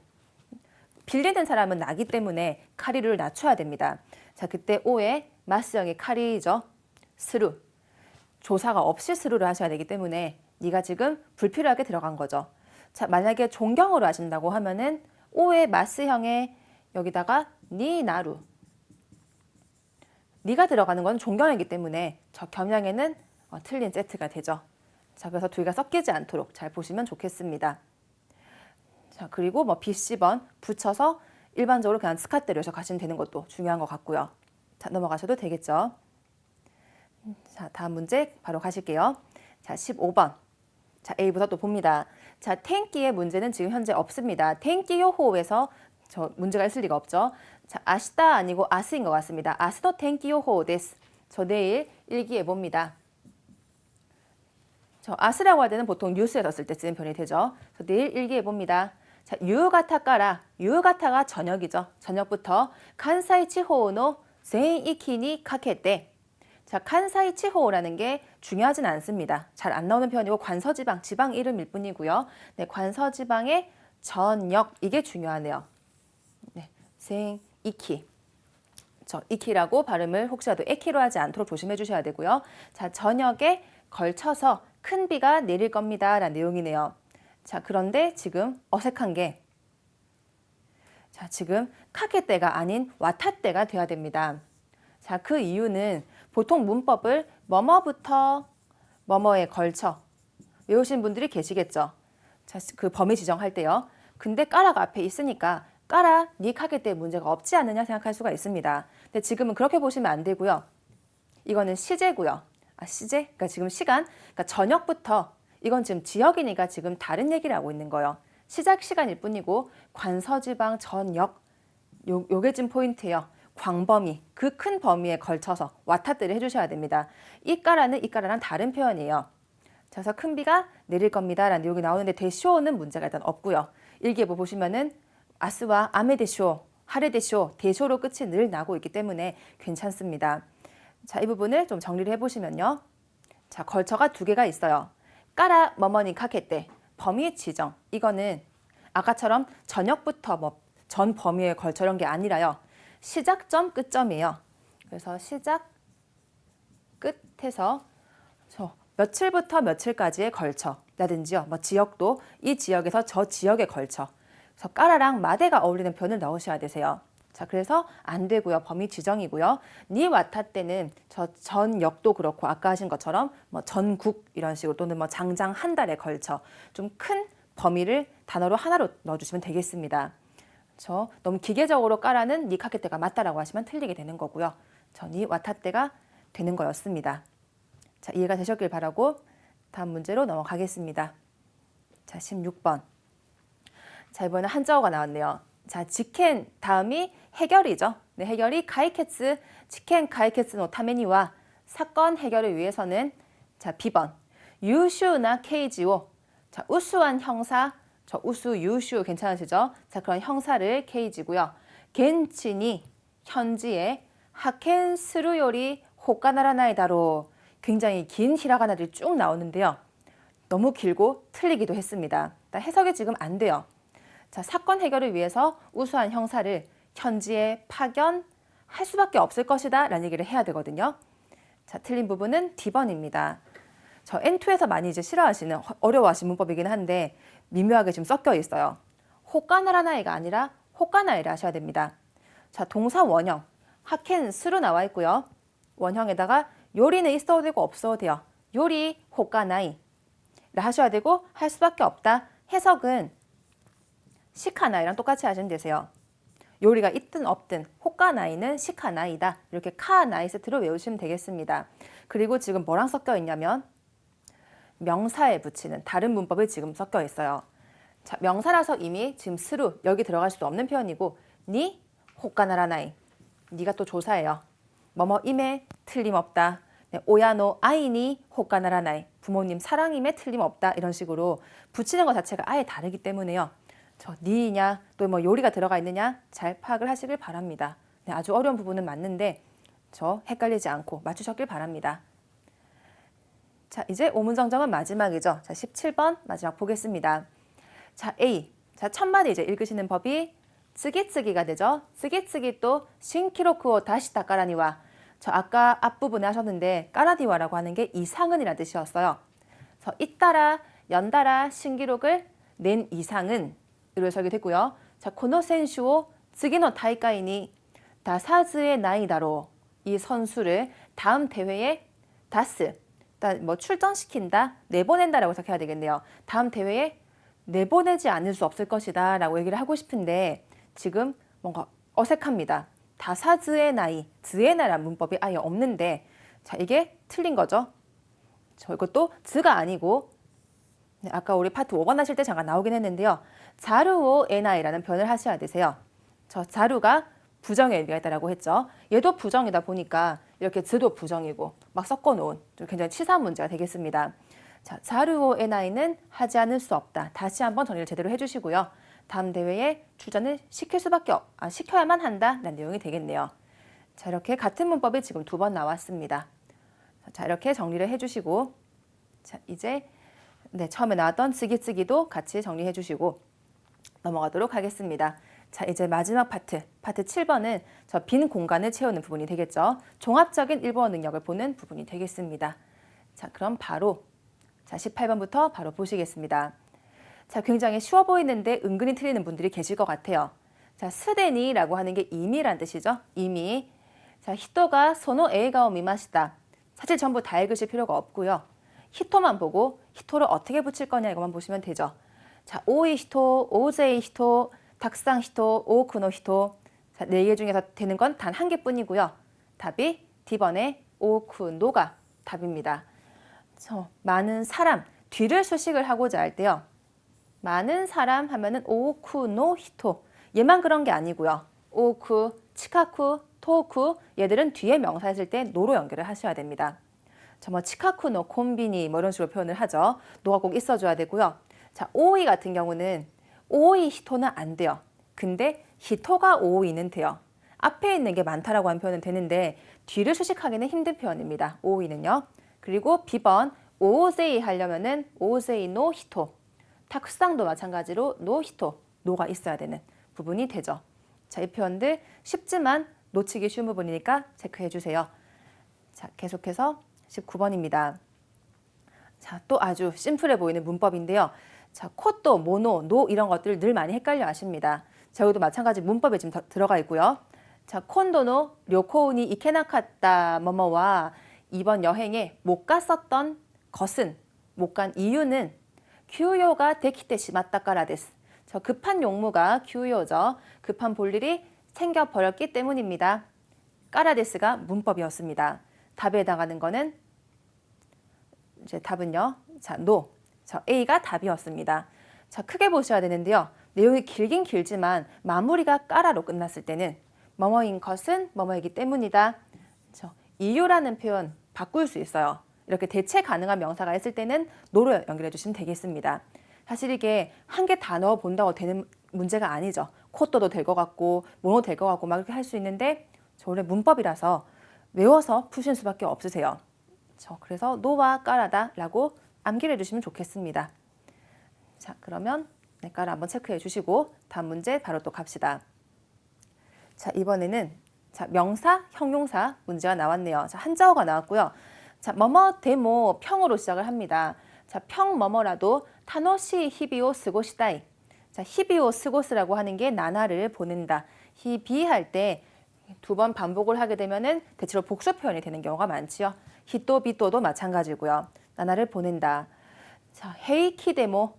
빌리는 사람은 나기 때문에 카리를 낮춰야 됩니다. 자, 그때 오에 마스형이 카리죠. 스루. 조사가 없이 스루를 하셔야 되기 때문에 네가 지금 불필요하게 들어간 거죠. 자, 만약에 존경으로 하신다고 하면은 오의 마스형에 여기다가 니 나루. 니가 들어가는 건 존경이기 때문에 저 겸양에는 틀린 세트가 되죠. 자, 그래서 두 개가 섞이지 않도록 잘 보시면 좋겠습니다. 자, 그리고 뭐 B, C번 붙여서 일반적으로 그냥 스카대로 해서 가시면 되는 것도 중요한 것 같고요. 자, 넘어가셔도 되겠죠. 자, 다음 문제 바로 가실게요. 자, 15번. 자, A부터 또 봅니다. 자, 텐키의 문제는 지금 현재 없습니다. 텐키 요호에서 저 문제가 있을 리가 없죠. 자, 아시다 아니고 아스인 것 같습니다. 아스도 텐키 요호 데스. 저 내일 일기해 봅니다. 저 아스라고 할 때는 보통 뉴스에서 쓸 때 쓰는 표현이 되죠. 저 내일 일기해 봅니다. 자, 유가타까라. 유가타가 저녁이죠. 저녁부터 간사이 치호노 세인 이키니 카케테. 자, 칸사이 치호라는 게 중요하진 않습니다. 잘 안 나오는 표현이고 관서지방, 지방 이름일 뿐이고요. 네, 관서지방의 전역, 이게 중요하네요. 네, 생, 이키. 저 이키라고 발음을 혹시라도 에키로 하지 않도록 조심해 주셔야 되고요. 자, 저녁에 걸쳐서 큰 비가 내릴 겁니다. 라는 내용이네요. 자, 그런데 지금 어색한 게 자, 지금 카케때가 아닌 와타때가 돼야 됩니다. 자, 그 이유는 보통 문법을 뭐뭐부터 뭐뭐에 걸쳐 외우신 분들이 계시겠죠. 자, 그 범위 지정할 때요. 근데 까라가 앞에 있으니까 까라, 닉하게 문제가 없지 않느냐 생각할 수가 있습니다. 근데 지금은 그렇게 보시면 안 되고요. 이거는 시제고요. 아, 시제? 그러니까 지금 시간, 그러니까 저녁부터 이건 지금 지역이니까 지금 다른 얘기를 하고 있는 거예요. 시작 시간일 뿐이고 관서지방 전역 요게 지금 포인트예요. 광범위, 그 큰 범위에 걸쳐서 와타뜨를 해주셔야 됩니다. 이까라는 이까라랑 다른 표현이에요. 그래서 큰 비가 내릴 겁니다. 라는 내용이 나오는데 대쇼는 문제가 일단 없고요. 일기예보 보시면은 아스와 아메데쇼, 하레데쇼, 대쇼로 끝이 늘 나고 있기 때문에 괜찮습니다. 자, 이 부분을 좀 정리를 해보시면요. 자, 걸쳐가 두 개가 있어요. 까라 머머니 카케때, 범위 지정. 이거는 아까처럼 저녁부터 뭐 전 범위에 걸쳐 이런 게 아니라요. 시작점, 끝점이에요. 그래서 시작, 끝에서 며칠부터 며칠까지에 걸쳐라든지요. 뭐 지역도 이 지역에서 저 지역에 걸쳐. 그래서 까라랑 마대가 어울리는 표현을 넣으셔야 되세요. 자, 그래서 안 되고요. 범위 지정이고요. 니 와타 때는 저 전역도 그렇고 아까 하신 것처럼 뭐 전국 이런 식으로 또는 뭐 장장 한 달에 걸쳐 좀 큰 범위를 단어로 하나로 넣어주시면 되겠습니다. 저 너무 기계적으로 까라는 니 카케때가 맞다라고 하시면 틀리게 되는 거고요. 저 니 와타 때가 되는 거였습니다. 자, 이해가 되셨길 바라고 다음 문제로 넘어가겠습니다. 자, 16번. 자, 이번에 한자어가 나왔네요. 자, 지켄 다음이 해결이죠. 네, 해결이 가이케츠, 지켄 가이케츠 노 타메니와 사건 해결을 위해서는 자, B번. 유슈나 케이지오. 자, 우수한 형사. 저 우수, 유슈 괜찮으시죠? 자, 그런 형사를 케이지고요. 겐치니 현지에 하켄 스루요리 호카나라나이다로 굉장히 긴 히라가나들이 쭉 나오는데요. 너무 길고 틀리기도 했습니다. 해석이 지금 안 돼요. 자, 사건 해결을 위해서 우수한 형사를 현지에 파견할 수밖에 없을 것이다 라는 얘기를 해야 되거든요. 자, 틀린 부분은 D번입니다. 저 N2에서 많이 이제 싫어하시는 어려워하시는 문법이긴 한데 미묘하게 지금 섞여 있어요. 호카나라나이가 아니라 호카나이를 하셔야 됩니다. 자, 동사 원형 하켄 스로 나와 있고요. 원형에다가 요리는 있어도 되고 없어도 돼요. 요리 호카나이를 하셔야 되고 할 수밖에 없다. 해석은 시카나이랑 똑같이 하시면 되세요. 요리가 있든 없든 호카나이는 시카나이다. 이렇게 카나이 세트로 외우시면 되겠습니다. 그리고 지금 뭐랑 섞여 있냐면 명사에 붙이는 다른 문법이 지금 섞여 있어요. 자, 명사라서 이미 지금 스루 여기 들어갈 수도 없는 표현이고 니 호카나라나이 니가 또 조사예요. 뭐뭐임에 틀림없다. 네, 오야노 아이니 호카나라나이 부모님 사랑임에 틀림없다. 이런 식으로 붙이는 것 자체가 아예 다르기 때문에요. 저 니냐 또 뭐 요리가 들어가 있느냐 잘 파악을 하시길 바랍니다. 네, 아주 어려운 부분은 맞는데 저 헷갈리지 않고 맞추셨길 바랍니다. 자, 이제 오문정정은 마지막이죠. 자, 17번 마지막 보겠습니다. 자, A. 자, 첫 마디 이제 읽으시는 법이 쓰기쓰기가 되죠. 쓰기쓰기 또 신키로쿠오 다시 다까라니와. 저 아까 앞부분에 하셨는데 까라니와라고 하는 게 이상은이라는 뜻이었어요. 그래서 잇따라 연달아 신기록을 낸 이상은 으로 해석이 됐고요. 자, 코노 센슈오 츠기노 다이카이니 다사즈의 나이다로 이 선수를 다음 대회에 다스 뭐 출전시킨다, 내보낸다라고 해석해야 되겠네요. 다음 대회에 내보내지 않을 수 없을 것이다 라고 얘기를 하고 싶은데 지금 뭔가 어색합니다. 다사즈의 나이, 즈의 나라는 문법이 아예 없는데 자, 이게 틀린 거죠. 저 이것도 즈가 아니고 네, 아까 우리 파트 5번 하실 때 잠깐 나오긴 했는데요. 자루오 에나이라는 표현을 하셔야 되세요. 저 자루가 부정의 의미가 있다라고 했죠. 얘도 부정이다 보니까 이렇게 즈도 부정이고 막 섞어놓은 좀 굉장히 치사한 문제가 되겠습니다. 자, 자루오 에나이는 하지 않을 수 없다. 다시 한번 정리를 제대로 해주시고요. 다음 대회에 출전을 시켜야만 한다라는 내용이 되겠네요. 자, 이렇게 같은 문법이 지금 2번 나왔습니다. 자, 이렇게 정리를 해주시고 자, 이제 네, 처음에 나왔던 쓰기쓰기도 같이 정리해 주시고 넘어가도록 하겠습니다. 자, 이제 마지막 파트 7번은 저 빈 공간을 채우는 부분이 되겠죠. 종합적인 일본어 능력을 보는 부분이 되겠습니다. 자, 그럼 바로 자, 18번부터 바로 보시겠습니다. 자, 굉장히 쉬워 보이는데 은근히 틀리는 분들이 계실 것 같아요. 자, 스데니라고 하는 게 이미란 뜻이죠. 이미. 자, 히토가 소노 에이가오 미마시다. 사실 전부 다 읽으실 필요가 없고요. 히토만 보고 히토를 어떻게 붙일 거냐 이것만 보시면 되죠. 자, 오이 히토, 오제이 히토, 닥상 히토, 오쿠노 히토. 자, 4개 중에서 되는 건 단 1개뿐이고요. 답이 D번의 오쿠노가 답입니다. 많은 사람, 뒤를 수식을 하고자 할 때요. 많은 사람 하면은 오쿠노 히토. 얘만 그런 게 아니고요. 오쿠, 치카쿠, 토쿠 얘들은 뒤에 명사 했을 때 노로 연결을 하셔야 됩니다. 뭐 치카쿠노 콤비니 뭐 이런 식으로 표현을 하죠. 노가 꼭 있어줘야 되고요. 자, 오이 같은 경우는 오이 히토는 안 돼요. 근데 히토가 오이는 돼요. 앞에 있는 게 많다라고 하는 표현은 되는데 뒤를 수식하기는 힘든 표현입니다. 오이는요. 그리고 B번 오세이 하려면은 오세이 노 히토. 탁상도 마찬가지로 노 히토. 노가 있어야 되는 부분이 되죠. 자, 이 표현들 쉽지만 놓치기 쉬운 부분이니까 체크해 주세요. 자, 계속해서 19번입니다. 자, 또 아주 심플해 보이는 문법인데요. 자, 코또, 모노, 노 이런 것들 늘 많이 헷갈려 하십니다. 자, 여기도 마찬가지 문법에 지금 들어가 있고요. 자, 콘도노 료코우니 이케나카타 뭐뭐와 이번 여행에 못 갔었던 것은 못 간 이유는 규요가 데키테 시마타카라 데스. 저 급한 용무가 규요죠. 급한 볼일이 생겨버렸기 때문입니다. 까라데스가 문법이었습니다. 답에 해당하는 거는 이제 답은요. 자, 노. 자, A가 답이었습니다. 자, 크게 보셔야 되는데요. 내용이 길긴 길지만 마무리가 까라로 끝났을 때는 뭐뭐인 것은 뭐뭐이기 때문이다. 이유라는 표현 바꿀 수 있어요. 이렇게 대체 가능한 명사가 있을 때는 노로 연결해 주시면 되겠습니다. 사실 이게 한 개 다 넣어 본다고 되는 문제가 아니죠. 코또도 될 것 같고 모노 될 것 같고 막 이렇게 할 수 있는데 저 원래 문법이라서 외워서 푸신 수밖에 없으세요. 그래서 노와 까라다라고 암기를 해주시면 좋겠습니다. 자, 그러면 네, 까라 한번 체크해 주시고 다음 문제 바로 또 갑시다. 자, 이번에는 자, 명사, 형용사 문제가 나왔네요. 자, 한자어가 나왔고요. 자, 뭐뭐 데모 평으로 시작을 합니다. 자, 평 뭐뭐라도 타노시 히비오 스고시다이. 자, 히비오 스고스라고 하는 게 나날을 보낸다. 히비 할 때 2번 반복을 하게 되면은 대체로 복수 표현이 되는 경우가 많지요. 히또 비또도 마찬가지고요. 나날을 보낸다. 자, 헤이키 데모,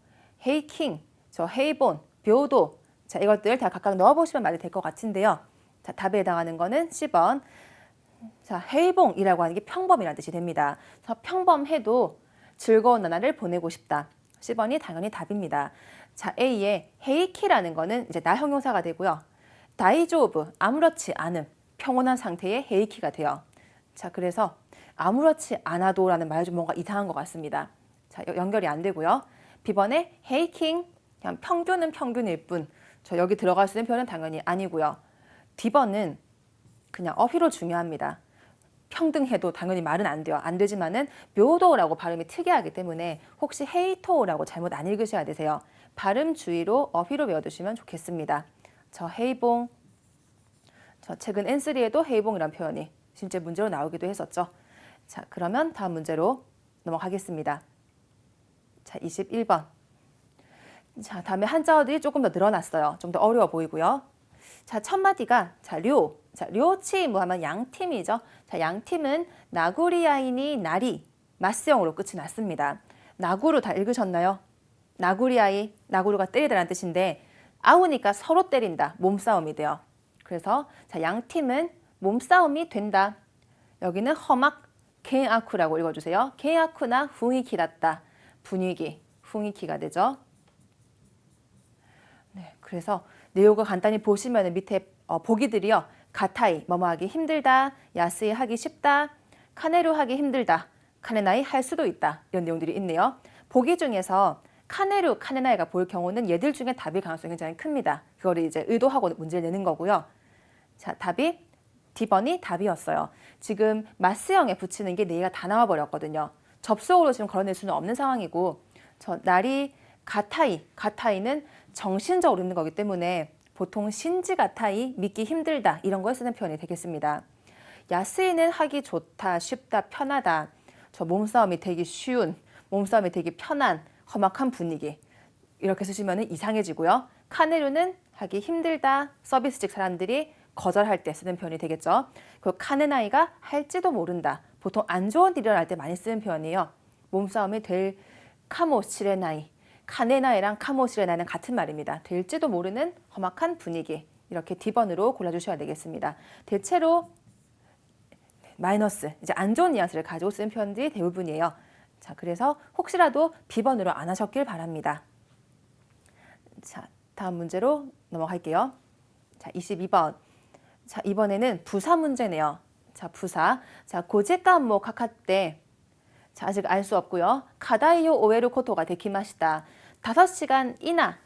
헤이킹, 저 헤이본, 묘도. 자, 이것들 다 각각 넣어보시면 말이 될 것 같은데요. 자, 답에 해당하는 거는 C번. 자, 헤이봉이라고 하는 게 평범이라는 뜻이 됩니다. 그래서 평범해도 즐거운 나날을 보내고 싶다. C번이 당연히 답입니다. 자, A의 헤이키라는 거는 이제 나 형용사가 되고요. 다이조브, 아무렇지 않음, 평온한 상태의 헤이키가 돼요. 자, 그래서 아무렇지 않아도라는 말 좀 뭔가 이상한 것 같습니다. 자, 연결이 안 되고요. B번에 헤이킹, 그냥 평균은 평균일 뿐. 저 여기 들어갈 수 있는 표현은 당연히 아니고요. D번은 그냥 어휘로 중요합니다. 평등해도 당연히 말은 안 돼요. 안 되지만은 묘도라고 발음이 특이하기 때문에 혹시 헤이토라고 잘못 안 읽으셔야 되세요. 발음 주의로 어휘로 외워두시면 좋겠습니다. 저 헤이봉, 저 최근 N3에도 헤이봉이란 표현이 실제 문제로 나오기도 했었죠. 자, 그러면 다음 문제로 넘어가겠습니다. 자, 21번. 자, 다음에 한자어들이 조금 더 늘어났어요. 좀 더 어려워 보이고요. 자, 첫 마디가 료. 자, 료치 뭐 하면 양팀이죠. 자, 양팀은 나구리아이니 나리 맞스형으로 끝이 났습니다. 나구루 다 읽으셨나요? 나구리아이, 나구루가 때리다라는 뜻인데 아우니까 서로 때린다. 몸싸움이 돼요. 그래서 자, 양팀은 몸싸움이 된다. 여기는 허막 게아쿠라고 읽어주세요. 게아쿠나 후이키dat다. 분위기, 후이키가 되죠. 네, 그래서 내용을 간단히 보시면 밑에 보기들이요. 가타이, 뭐뭐하기 힘들다, 야스이 하기 쉽다, 카네루 하기 힘들다, 카네나이 할 수도 있다. 이런 내용들이 있네요. 보기 중에서 카네루, 카네나이가 보일 경우는 얘들 중에 답일 가능성이 굉장히 큽니다. 그거를 이제 의도하고 문제를 내는 거고요. 자, 답이 D번이 답이었어요. 지금 마스형에 붙이는 게 네개가 다 나와 버렸거든요. 접속으로 지금 걸어낼 수는 없는 상황이고 저 날이 가타이, 가타이는 정신적으로 읽는 거기 때문에 보통 신지 가타이, 믿기 힘들다 이런 거에 쓰는 표현이 되겠습니다. 야스이는 하기 좋다, 쉽다, 편하다. 저 몸싸움이 되기 쉬운, 몸싸움이 되기 편한, 험악한 분위기. 이렇게 쓰시면 이상해지고요. 카네루는 하기 힘들다, 서비스직 사람들이 거절할 때 쓰는 표현이 되겠죠. 그리고 카네나이가 할지도 모른다. 보통 안 좋은 일을 할 때 많이 쓰는 표현이에요. 몸싸움이 될 카모시레나이. 카네나이랑 카모시레나이는 같은 말입니다. 될지도 모르는 험악한 분위기. 이렇게 D번으로 골라주셔야 되겠습니다. 대체로 마이너스, 이제 안 좋은 뉘앙스를 가지고 쓰는 표현들이 대부분이에요. 자, 그래서 혹시라도 B번으로 안 하셨길 바랍니다. 자, 다음 문제로 넘어갈게요. 자, 22번. 자, 이번에는 부사 문제네요. 자, 부사. 자, 고제까모 카카때. 자, 아직 알 수 없고요. 카다이요 오에루 코토가 데키마시다. 5시간 이나.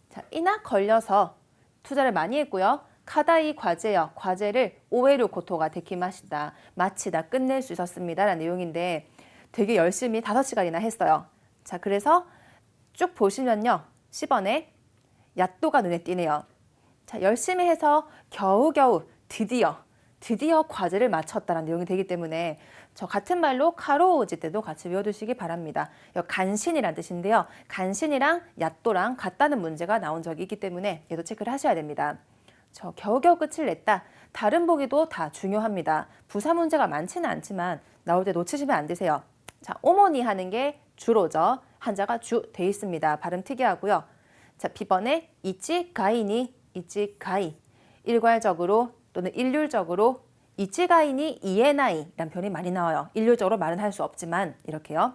자, 이나 걸려서 투자를 많이 했고요. 카다이 과제요. 과제를 오에루 코토가 데키마시다. 마치다, 끝낼 수 있었습니다. 라는 내용인데 되게 열심히 5시간이나 했어요. 자, 그래서 쭉 보시면요. 10번에 야또가 눈에 띄네요. 자, 열심히 해서 겨우겨우 드디어 과제를 마쳤다는 내용이 되기 때문에 저 같은 말로 카로우지 때도 같이 외워두시기 바랍니다. 간신이란 뜻인데요. 간신이랑 야또랑 같다는 문제가 나온 적이 있기 때문에 얘도 체크를 하셔야 됩니다. 저 겨우겨우 끝을 냈다. 다른 보기도 다 중요합니다. 부사 문제가 많지는 않지만 나올 때 놓치시면 안 되세요. 자, 오모니 하는 게 주로죠. 한자가 주 돼 있습니다. 발음 특이하고요. 자, B번에 이찌가이니, 이찌가이. 일괄적으로 또는 일률적으로 이찌가이니 이에나이라는 표현이 많이 나와요. 일률적으로 말은 할 수 없지만 이렇게요.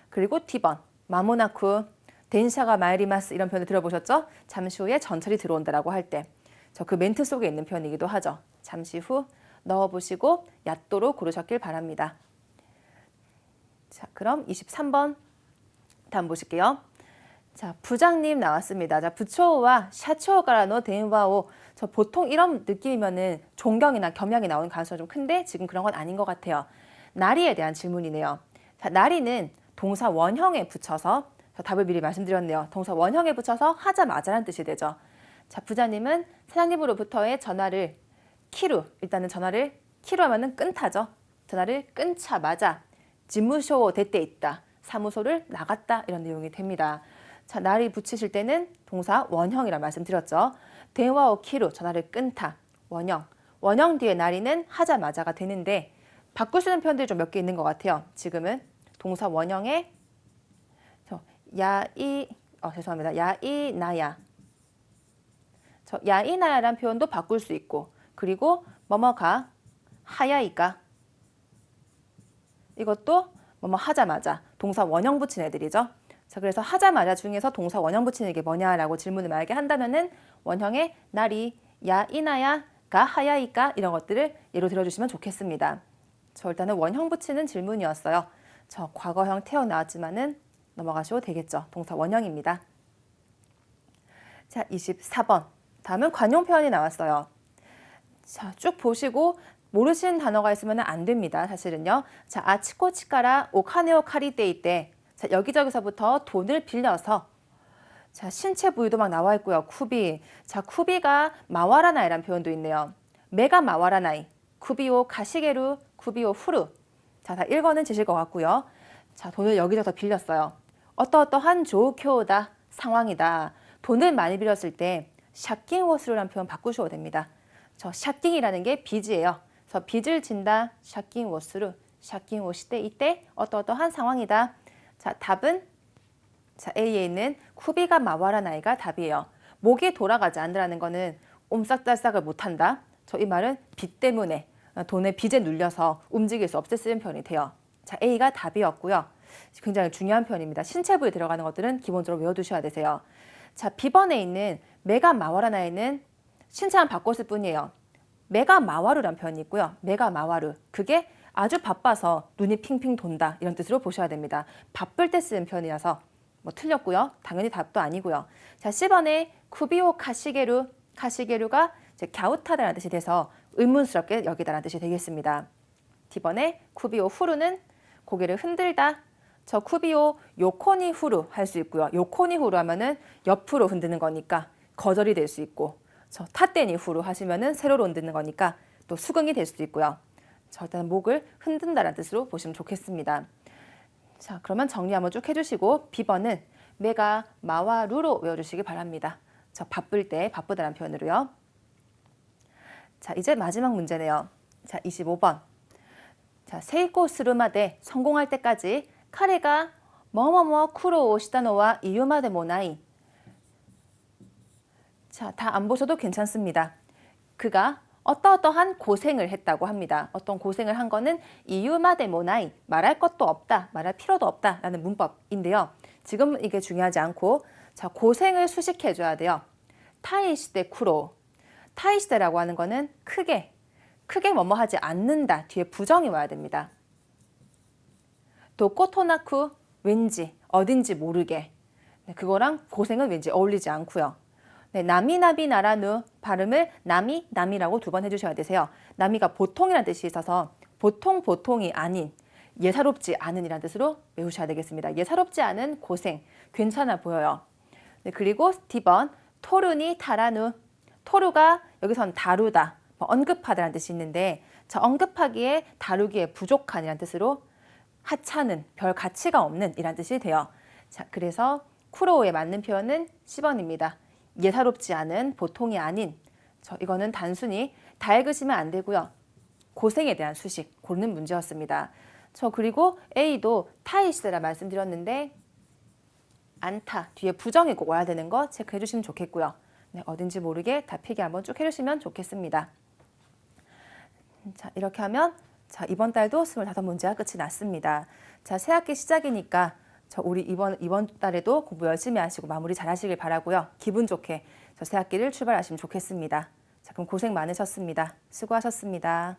그리고 D번, 마모나쿠, 덴샤가 마이리마스 이런 표현을 들어보셨죠? 잠시 후에 전철이 들어온다라고 할 때. 저 그 멘트 속에 있는 표현이기도 하죠. 잠시 후 넣어보시고 야또로 고르셨길 바랍니다. 자, 그럼 23번 다음 보실게요. 자, 부장님 나왔습니다. 자, 부초와 샤초가라노 데인와오. 저 보통 이런 느낌이면은 존경이나 겸양이 나오는 가능성이 좀 큰데 지금 그런 건 아닌 것 같아요. 나리에 대한 질문이네요. 자, 나리는 동사 원형에 붙여서 답을 미리 말씀드렸네요. 동사 원형에 붙여서 하자마자라는 뜻이 되죠. 자, 부장님은 사장님으로부터의 전화를 일단은 전화를 키루 하면은 끊다죠. 전화를 끊자마자 지무쇼 대때 있다. 사무소를 나갔다 이런 내용이 됩니다. 자, 나리 붙이실 때는 동사 원형이라 말씀드렸죠. 대화오 키루 전화를 끊다. 원형 뒤에 나리는 하자마자가 되는데 바꿀 수 있는 표현들이 좀 몇 개 있는 것 같아요. 지금은 동사 원형에 야이나야. 야이나야라는 표현도 바꿀 수 있고 그리고 뭐뭐가 하야이가 이것도 뭐뭐 하자마자 동사 원형 붙인 애들이죠. 자, 그래서 하자마자 중에서 동사 원형 붙이는 게 뭐냐라고 질문을 만약에 한다면은 원형의 나리, 야이나야가 하야이까 이런 것들을 예로 들어주시면 좋겠습니다. 저 일단은 원형 붙이는 질문이었어요. 저 과거형 태어 나왔지만은 넘어가셔도 되겠죠. 동사 원형입니다. 자, 24번. 다음은 관용 표현이 나왔어요. 자, 쭉 보시고 모르시는 단어가 있으면 안 됩니다. 사실은요. 자, 아치코 치카라 오카네오 카리테이 때 자, 여기저기서부터 돈을 빌려서 자, 신체 부위도 막 나와 있고요. 쿠비. 자, 쿠비가 마와라나이라는 표현도 있네요. 메가 마와라나이. 쿠비오 가시게루, 쿠비오 후루. 자, 다 읽어는 지실 것 같고요. 자, 돈을 여기저기서 빌렸어요. 어떠한 조교다, 상황이다. 돈을 많이 빌렸을 때 샤킹 워스루라는 표현 바꾸셔도 됩니다. 저 샤킹이라는 게 빚이에요. 그래서 빚을 진다, 샤킹 워스루, 샤킹 워시 때 이때 어떠한 상황이다. 자, 답은 자, A에 있는 쿠비가 마와라 나이가 답이에요. 목이 돌아가지 않는다는 거는 옴싹달싹을 못한다. 저 이 말은 빚 때문에 돈의 빚에 눌려서 움직일 수 없을 쓰는 표현이 돼요. 자, A가 답이었고요. 굉장히 중요한 표현입니다. 신체 부위에 들어가는 것들은 기본적으로 외워두셔야 되세요. 자, B번에 있는 메가 마와라 나이는 신체만 바꿨을 뿐이에요. 메가 마와루란 표현이 있고요. 메가 마와루. 그게 아주 바빠서 눈이 핑핑 돈다 이런 뜻으로 보셔야 됩니다. 바쁠 때 쓰는 표현이라서 뭐 틀렸고요. 당연히 답도 아니고요. 자, C번에 쿠비오 카시게루. 카시게루가 이제 갸우타다라는 뜻이 돼서 의문스럽게 여기다라는 뜻이 되겠습니다. D번에 쿠비오 후루는 고개를 흔들다. 저 쿠비오 요코니 후루 할 수 있고요. 요코니 후루 하면은 옆으로 흔드는 거니까 거절이 될 수 있고, 저 타떼니 후루 하시면은 세로로 흔드는 거니까 또 수긍이 될 수도 있고요. 저 일단 목을 흔든다라는 뜻으로 보시면 좋겠습니다. 자, 그러면 정리 한번 쭉 해주시고 B번은 메가 마와루로 외워주시기 바랍니다. 저 바쁠 때 바쁘다라는 표현으로요. 자, 이제 마지막 문제네요. 자, 25번. 자, 세이코 스루마데 성공할 때까지 카레가 뭐뭐뭐 쿠로 시다노와 이유마데 모나이. 자, 다 안 보셔도 괜찮습니다. 그가 어떠한 고생을 했다고 합니다. 어떤 고생을 한 거는 이유마데 모나이, 말할 것도 없다, 말할 필요도 없다라는 문법인데요. 지금 이게 중요하지 않고 자, 고생을 수식해 줘야 돼요. 타이시대 쿠로. 타이시대라고 하는 거는 크게 뭐뭐 하지 않는다. 뒤에 부정이 와야 됩니다. 도코토나쿠, 왠지, 어딘지 모르게. 네, 그거랑 고생은 왠지 어울리지 않고요. 네, 나미나비 나라누 발음을 남이라고 두 번 해주셔야 되세요. 나미가 보통이라는 뜻이 있어서 보통이 아닌 예사롭지 않은 이라는 뜻으로 외우셔야 되겠습니다. 예사롭지 않은 고생, 괜찮아 보여요. 네, 그리고 D번 토르니 타라누. 토르가 여기선 다루다, 언급하다라는 뜻이 있는데 자, 언급하기에 다루기에 부족한이라는 뜻으로 하찮은, 별 가치가 없는 이란 뜻이 돼요. 자, 그래서 쿠로에 맞는 표현은 C번입니다. 예사롭지 않은, 보통이 아닌. 이거는 단순히 다 읽으시면 안 되고요. 고생에 대한 수식 고르는 문제였습니다. 그리고 A도 타이시라 말씀드렸는데 않다, 뒤에 부정이 꼭 와야 되는 거 체크해 주시면 좋겠고요. 네, 어딘지 모르게 다 필기 한번 쭉 해주시면 좋겠습니다. 자, 이렇게 하면 자, 이번 달도 25문제가 끝이 났습니다. 자, 새 학기 시작이니까 우리 이번 달에도 공부 열심히 하시고 마무리 잘 하시길 바라고요. 기분 좋게 새 학기를 출발하시면 좋겠습니다. 자, 그럼 고생 많으셨습니다. 수고하셨습니다.